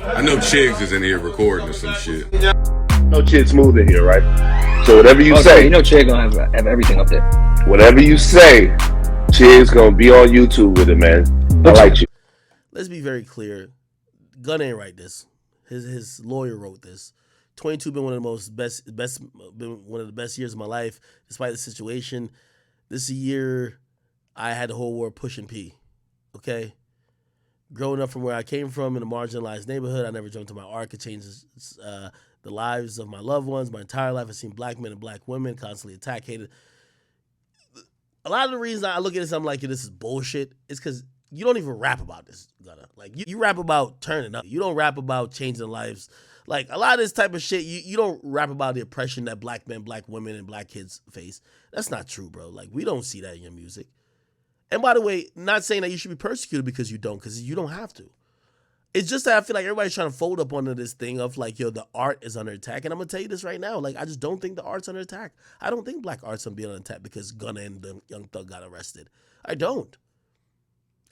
I know Chigs is in here recording or some shit. No Chid Smooth in here, right? So whatever you say, you know, Chid gonna have everything up there. whatever you say, Chid's gonna be on YouTube with it, man. I like you. Let's be very clear. Gunna ain't write this. His lawyer wrote this. 22 been one of the been one of the best years of my life, despite the situation. This year, I had the whole world pushing P. Okay? Growing up from where I came from in a marginalized neighborhood, I never dreamt of my art could change the lives of my loved ones. My entire life, I've seen black men and black women constantly attacked, hated. A lot of the reasons I look at this, I'm like, this is bullshit, is because you don't even rap about this, Gunna. Like, you rap about turning up. You don't rap about changing lives. Like, a lot of this type of shit, you don't rap about the oppression that black men, black women, and black kids face. That's not true, bro. Like, we don't see that in your music. And by the way, not saying that you should be persecuted because you don't have to. It's just that I feel like everybody's trying to fold up onto this thing of like, the art is under attack. And I'm going to tell you this right now. Like, I just don't think the art's under attack. I don't think black art's going to be under attack because Gunna and the Young Thug got arrested. I don't.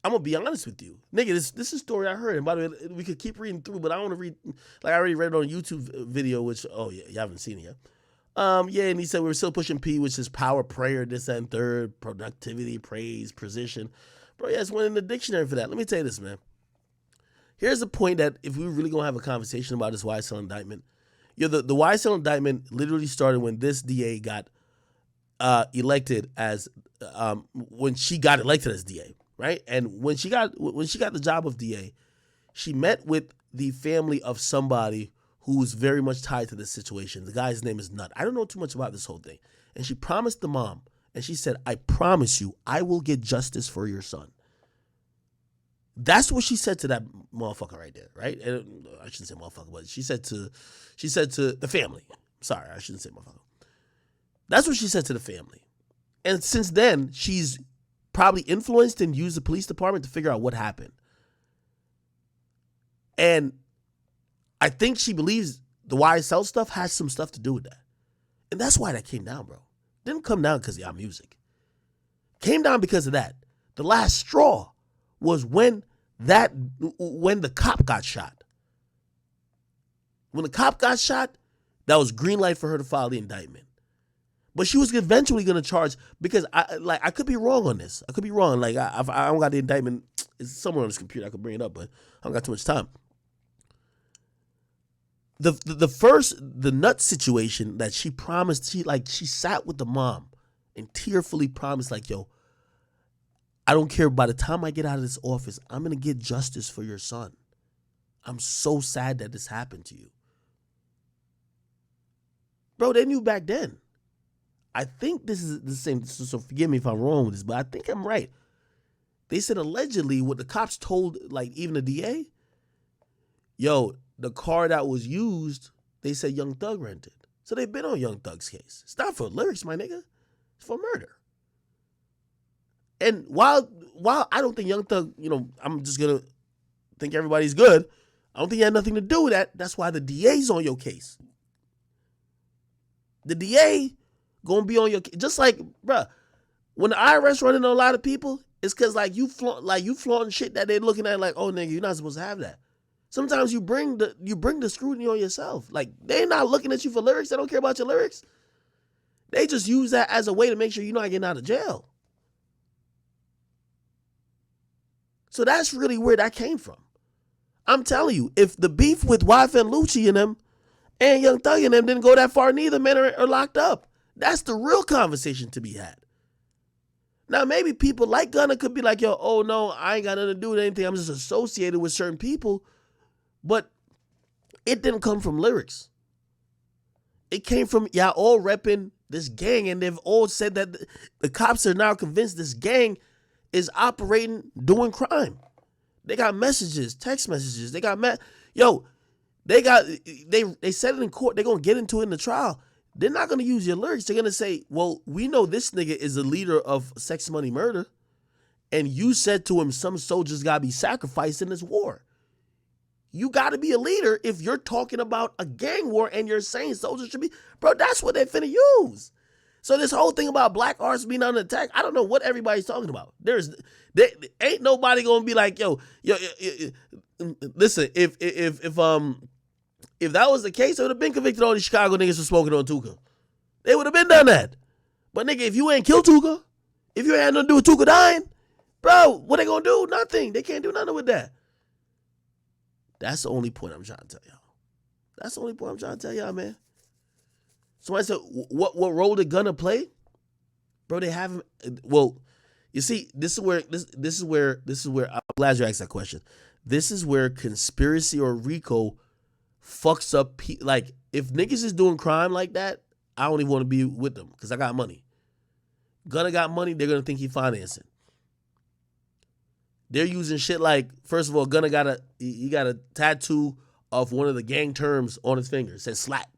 I'm going to be honest with you. Nigga, this is a story I heard. And by the way, we could keep reading through, but I want to read, like I already read it on a YouTube video, which, oh yeah, you haven't seen it yet. Yeah, and he said we were still pushing P, which is power, prayer, this, that, and third, productivity, praise, position. Bro, yeah, it's one in the dictionary for that. Let me tell you this, man. Here's the point that if we were really going to have a conversation about this YSL indictment, the YSL indictment literally started when this DA got elected as, when she got elected as DA, right? And when she got the job of DA, she met with the family of somebody who was very much tied to this situation. The guy's name is Nut. I don't know too much about this whole thing. And she promised the mom, and she said, I promise you, I will get justice for your son. That's what she said to that motherfucker right there, right? And I shouldn't say motherfucker, but she said to the family. Sorry, I shouldn't say motherfucker. That's what she said to the family. And since then, she's probably influenced and used the police department to figure out what happened. And I think she believes the YSL stuff has some stuff to do with that. And that's why that came down, bro. Didn't come down because of y'all music. Came down because of that. The last straw was when the cop got shot. When the cop got shot, that was green light for her to file the indictment. But she was eventually going to charge, because I could be wrong on this. I could be wrong. Like, I don't got the indictment. It's somewhere on this computer. I could bring it up, but I don't got too much time. The Nut situation that she promised, she sat with the mom and tearfully promised, like, yo, I don't care. By the time I get out of this office, I'm going to get justice for your son. I'm so sad that this happened to you. Bro, they knew back then. I think this is the same, so forgive me if I'm wrong with this, but I think I'm right. They said allegedly what the cops told, like, even the DA, yo, the car that was used, they said Young Thug rented. So they've been on Young Thug's case. It's not for lyrics, my nigga. It's for murder. And while I don't think Young Thug, I'm just going to think everybody's good, I don't think he had nothing to do with that. That's why the DA's on your case. The DA going to be on your case. Just like, bruh, when the IRS running on a lot of people, it's because, like, you flaunting shit that they're looking at like, oh, nigga, you're not supposed to have that. Sometimes you bring the scrutiny on yourself. Like, they're not looking at you for lyrics. They don't care about your lyrics. They just use that as a way to make sure you're not getting out of jail. So that's really where that came from. I'm telling you, if the beef with YF and Lucci and them and Young Thug and them didn't go that far, neither men are locked up. That's the real conversation to be had. Now, maybe people like Gunna could be like, yo, oh no, I ain't got nothing to do with anything. I'm just associated with certain people. But it didn't come from lyrics. It came from y'all all repping this gang, and they've all said that the cops are now convinced this gang is operating, doing crime. They got messages, text messages. They got they said it in court. They're gonna get into it in the trial. They're not gonna use your lyrics. They're gonna say, well, we know this nigga is a leader of sex, money, murder, and you said to him, some soldiers gotta be sacrificed in this war. You got to be a leader if you're talking about a gang war and you're saying soldiers should be. Bro, that's what they're finna use. So this whole thing about black arts being under attack, I don't know what everybody's talking about. Ain't nobody going to be like, yo, listen, if that was the case, they would have been convicted all these Chicago niggas for smoking on Tuka. They would have been done that. But nigga, if you ain't killed Tuka, if you ain't had nothing to do with Tuka dying, bro, what they gonna do? Nothing. They can't do nothing with that. That's the only point I'm trying to tell y'all. That's the only point I'm trying to tell y'all, man. Somebody said, what role did Gunna play? Bro, they haven't. Well, you see, this is where I'm glad you asked that question. This is where conspiracy or RICO fucks up. Like, if niggas is doing crime like that, I don't even want to be with them because I got money. Gunna got money, they're gonna think he financing. They're using shit like, first of all, Gunna got a tattoo of one of the gang terms on his finger. It says slat.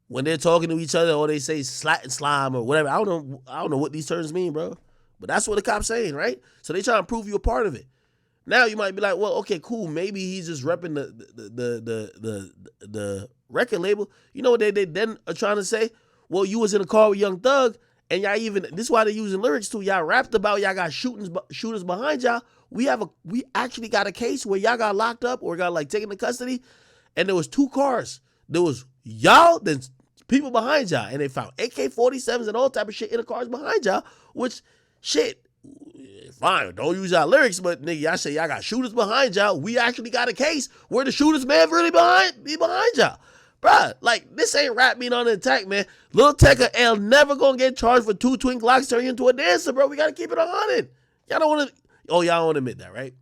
When they're talking to each other, or they say slat and slime or whatever, I don't know what these terms mean, bro. But that's what the cop's saying, right? So they try to prove you a part of it. Now you might be like, well, okay, cool. Maybe he's just repping the record label. You know what they then are trying to say? Well, you was in a car with Young Thug, and y'all even, this is why they're using lyrics too. Y'all rapped about y'all got shooters behind y'all. We actually got a case where y'all got locked up or got like taken into custody, and there was 2 cars. There was y'all, then people behind y'all, and they found AK-47s and all type of shit in the cars behind y'all, which, shit, fine, don't use y'all lyrics, but nigga, y'all say y'all got shooters behind y'all. We actually got a case where the shooters may have really be behind y'all. Bruh, like, this ain't rap being on the attack, man. Lil Tecca L never gonna get charged for 2 twin Glocks turning into a dancer, bro. We gotta keep it 100. Y'all don't wanna, y'all don't wanna admit that, right?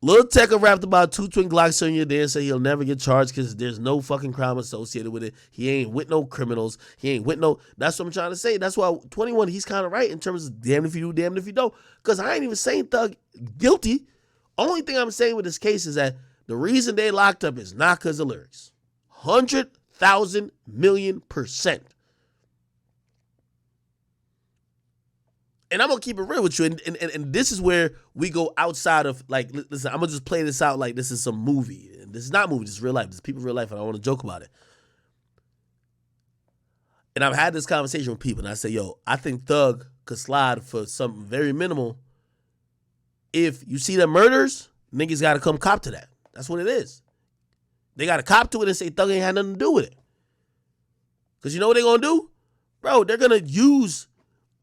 Lil Tecca rapped about 2 twin Glocks turning your dancer. He'll never get charged because there's no fucking crime associated with it. He ain't with no criminals. He ain't with no, that's what I'm trying to say. That's why 21, he's kind of right in terms of damned if you do, damned if you don't. Because I ain't even saying Thug guilty. Only thing I'm saying with this case is that the reason they locked up is not because of lyrics. 100,000 million%. And I'm going to keep it real with you. And this is where we go outside of, like, listen, I'm going to just play this out like this is some movie. And this is not movie, this is real life. This is people real life, and I want to joke about it. And I've had this conversation with people, and I say, yo, I think Thug could slide for something very minimal. If you see the murders, niggas got to come cop to that. That's what it is. They got to cop to it and say Thug ain't had nothing to do with it. Because you know what they're going to do? Bro, they're going to use...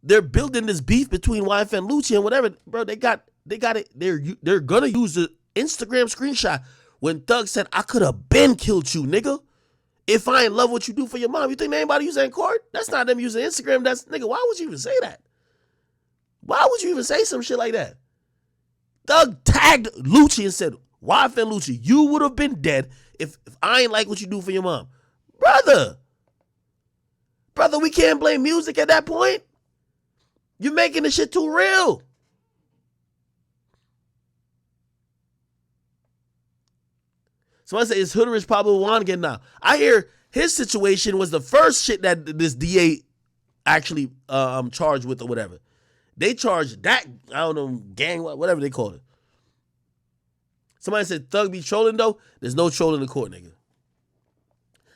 They're building this beef between YF and Lucci and whatever. Bro, they got it. They're gonna use the Instagram screenshot when Thug said, I could have been killed you, nigga. If I ain't love what you do for your mom. You think anybody use that in court? That's not them using Instagram. That's, nigga, why would you even say that? Why would you even say some shit like that? Thug tagged Lucci and said, YF and Lucci, you would have been dead if I ain't like what you do for your mom. Brother, we can't blame music at that point. You're making this shit too real. Somebody say, is Hoodrich Pablo Juan getting out? I hear his situation was the first shit that this DA actually charged with or whatever. They charged that, I don't know, gang, whatever they call it. Somebody said Thug be trolling though. There's no trolling in the court, nigga.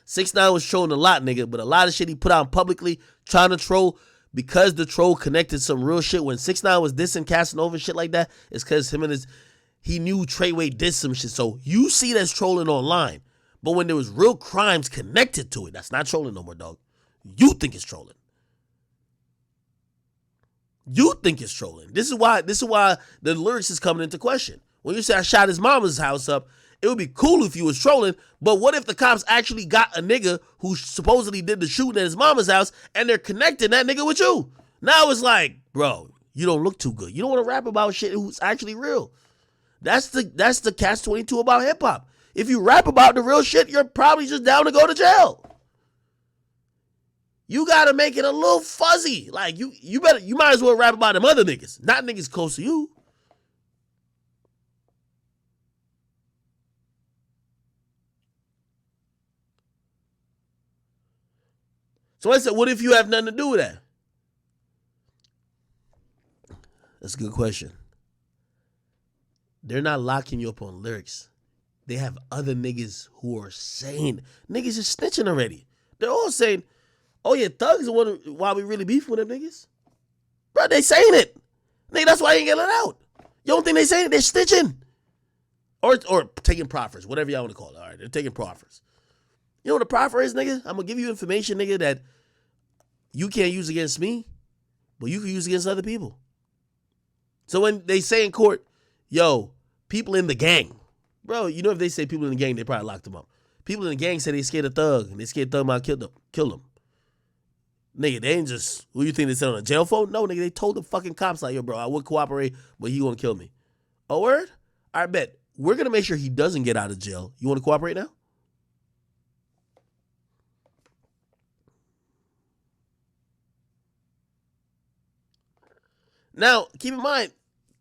6ix9ine was trolling a lot, nigga, but a lot of shit he put out publicly trying to troll. Because the troll connected some real shit when 6ix9ine was dissing Casanova and shit like that, it's because he knew Treyway did some shit. So you see that's trolling online. But when there was real crimes connected to it, that's not trolling no more, dog. You think it's trolling. You think it's trolling. This is why the lyrics is coming into question. When you say I shot his mama's house up, it would be cool if you was trolling, but what if the cops actually got a nigga who supposedly did the shooting at his mama's house and they're connecting that nigga with you? Now it's like, bro, you don't look too good. You don't want to rap about shit who's actually real. That's the catch-22 about hip-hop. If you rap about the real shit, you're probably just down to go to jail. You gotta make it a little fuzzy. Like you might as well rap about them other niggas, not niggas close to you. So I said, what if you have nothing to do with that? That's a good question. They're not locking you up on lyrics. They have other niggas who are saying, niggas is snitching already. They're all saying, oh yeah, Thug's the one why we really beef with them niggas. Bro, they saying it. Nigga, that's why he ain't get let out. You don't think they saying it? They're stitching. Or taking proffers, whatever y'all want to call it. All right, they're taking proffers. You know what a proffer is, nigga? I'm going to give you information, nigga, that you can't use against me, but you can use against other people. So when they say in court, yo, people in the gang. Bro, you know if they say people in the gang, they probably locked them up. People in the gang say they scared a thug, and they scared thug might kill them. Nigga, they ain't just, who you think they said on a jail phone? No, nigga, they told the fucking cops like, yo, bro, I would cooperate, but he gonna kill me. Oh, word? I bet. We're gonna make sure he doesn't get out of jail. You wanna cooperate now? Now, keep in mind,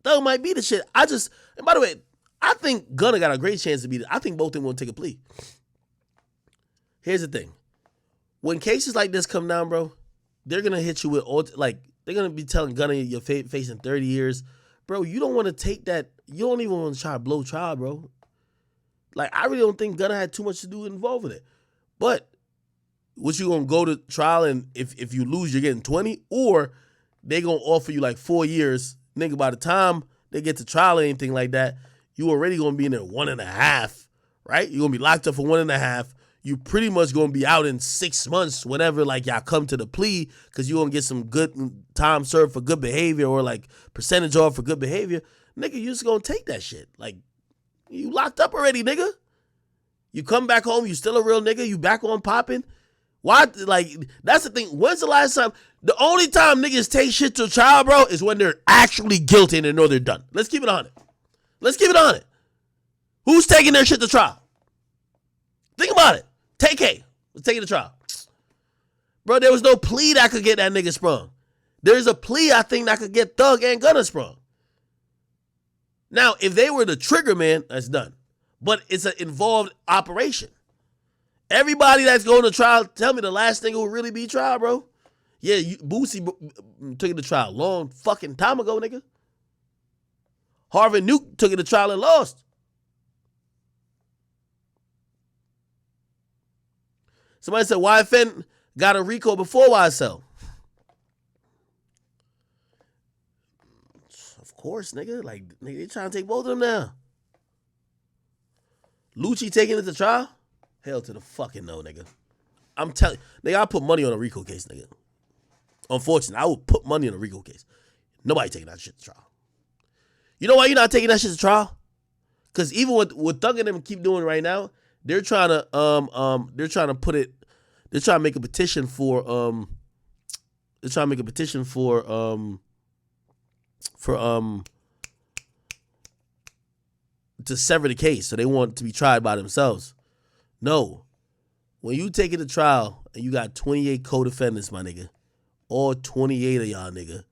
thug might be the shit. And by the way, I think Gunna got a great chance to beat it. I think both of them will take a plea. Here's the thing. When cases like this come down, bro, they're going to hit you with, they're going to be telling Gunna you're facing 30 years. Bro, you don't want to take that. You don't even want to try to blow trial, bro. Like, I really don't think Gunna had too much to do involved with it. But, what you going to go to trial and if you lose, you're getting 20? Or they going to offer you like 4 years. Nigga, by the time they get to trial or anything like that, you already going to be in there 1.5, right? You're going to be locked up for 1.5. You pretty much going to be out in 6 months whenever, like, y'all come to the plea because you're going to get some good time served for good behavior or, like, percentage off for good behavior. Nigga, you just going to take that shit. Like, you locked up already, nigga. You come back home, you still a real nigga, you back on popping. Why, like, that's the thing. When's the last time? The only time niggas take shit to trial, bro, is when they're actually guilty and they know they're done. Let's keep it on it. Let's keep it on it. Who's taking their shit to trial? Think about it. TK. Let's take it to trial. Bro, there was no plea that could get that nigga sprung. There's a plea, I think, that could get Thug and Gunna sprung. Now, if they were the trigger man, that's done. But it's an involved operation. Everybody that's going to trial, tell me the last thing will really be trial, bro. Yeah, Boosie took it to trial long fucking time ago, nigga. Harvey Nuke took it to trial and lost. Somebody said YFN got a RICO before YSL. Of course, nigga. Like, nigga, they trying to take both of them now. Lucci taking it to trial? Hell to the fucking no, nigga. I'm telling you, nigga, I put money on a RICO case, nigga. Unfortunately, I would put money on a RICO case. Nobody taking that shit to trial. You know why you're not taking that shit to trial? Because even what Thug and them keep doing right now, they're trying to make a petition for to sever the case. So they want to be tried by themselves. No. When you take it to trial and you got 28 co-defendants, my nigga, all 28 of y'all, nigga,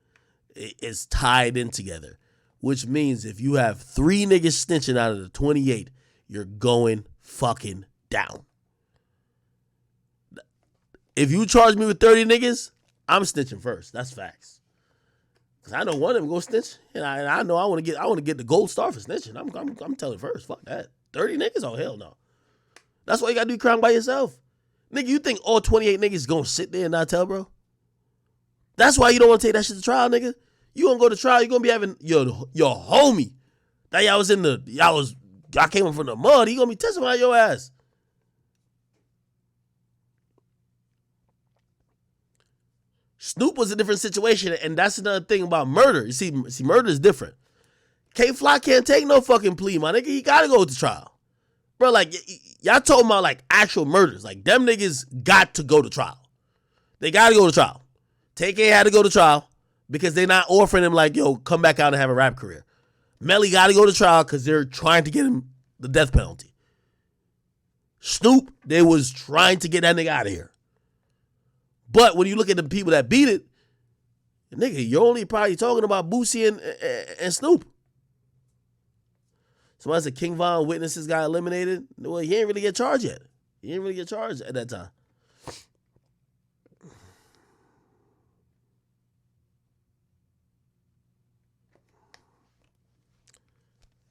it's tied in together. Which means if you have 3 niggas snitching out of the 28, you're going fucking down. If you charge me with 30 niggas, I'm snitching first. That's facts. Cause I know one of them go snitch, and I know I want to get the gold star for snitching. I'm telling first. Fuck that. 30 niggas? Oh hell no. That's why you gotta do crime by yourself. Nigga, you think all 28 niggas gonna sit there and not tell, bro? That's why you don't want to take that shit to trial, nigga. You gonna go to trial, you gonna be having your homie that y'all came from the mud, he gonna be testifying your ass. Snoop was a different situation, and that's another thing about murder. You see, murder is different. K-Fly can't take no fucking plea, my nigga. He gotta go to trial. Bro, like, y'all talking about, like, actual murders. Like, them niggas got to go to trial. They gotta go to trial. TK had to go to trial because they're not offering him, like, yo, come back out and have a rap career. Melly gotta go to trial because they're trying to get him the death penalty. Snoop, they was trying to get that nigga out of here. But when you look at the people that beat it, nigga, you're only probably talking about Boosie and Snoop. Somebody said King Von witnesses got eliminated. Well, he ain't really get charged yet. He ain't really get charged at that time.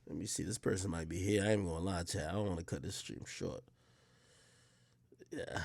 Let me see. This person might be here. I ain't gonna lie, chat. I don't want to cut this stream short. Yeah.